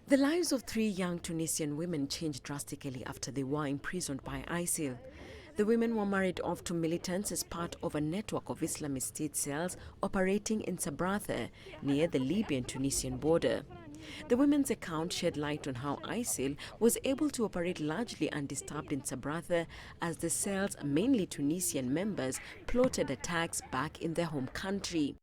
The lives of 3 young Tunisian women changed drastically after they were imprisoned by ISIL. The women were married off to militants as part of a network of Islamist state cells operating in Sabratha, near the Libyan-Tunisian border. The women's account shed light on how ISIL was able to operate largely undisturbed in Sabratha as the cells, mainly Tunisian members, plotted attacks back in their home country.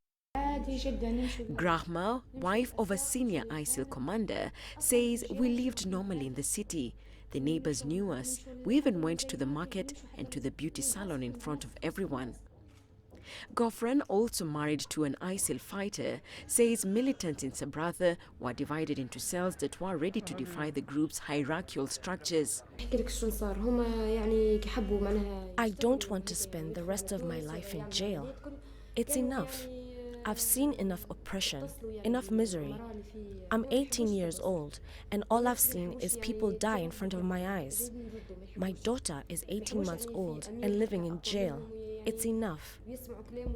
Grahma, wife of a senior ISIL commander, says, "We lived normally in the city. The neighbors knew us. We even went to the market and to the beauty salon in front of everyone." Gofran, also married to an ISIL fighter, says militants in Sabratha were divided into cells that were ready to defy the group's hierarchical structures. I don't want to spend the rest of my life in jail. It's enough. I've seen enough oppression, enough misery. I'm 18 years old, and all I've seen is people die in front of my eyes. My daughter is 18 months old and living in jail. It's enough.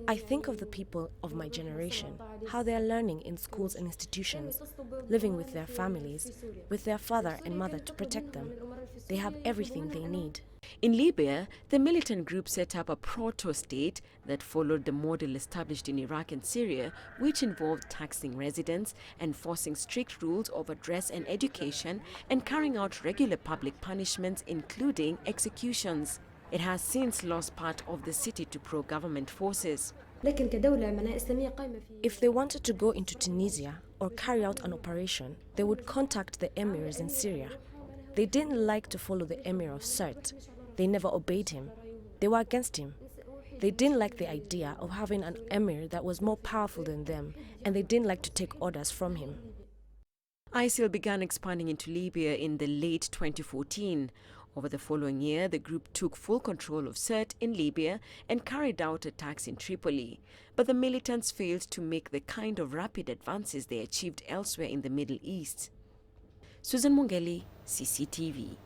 I think of the people of my generation, how they are learning in schools and institutions, living with their families, with their father and mother to protect them. They have everything they need. In Libya, the militant group set up a proto-state that followed the model established in Iraq and Syria, which involved taxing residents, enforcing strict rules over dress and education, and carrying out regular public punishments, including executions. It has since lost part of the city to pro-government forces. If they wanted to go into Tunisia or carry out an operation, they would contact the emirs in Syria. They didn't like to follow the emir of Sirte. They never obeyed him. They were against him. They didn't like the idea of having an emir that was more powerful than them, and they didn't like to take orders from him. ISIL began expanding into Libya in the late 2014. Over the following year, the group took full control of Sirte in Libya and carried out attacks in Tripoli. But the militants failed to make the kind of rapid advances they achieved elsewhere in the Middle East. Susan Mungeli, CCTV.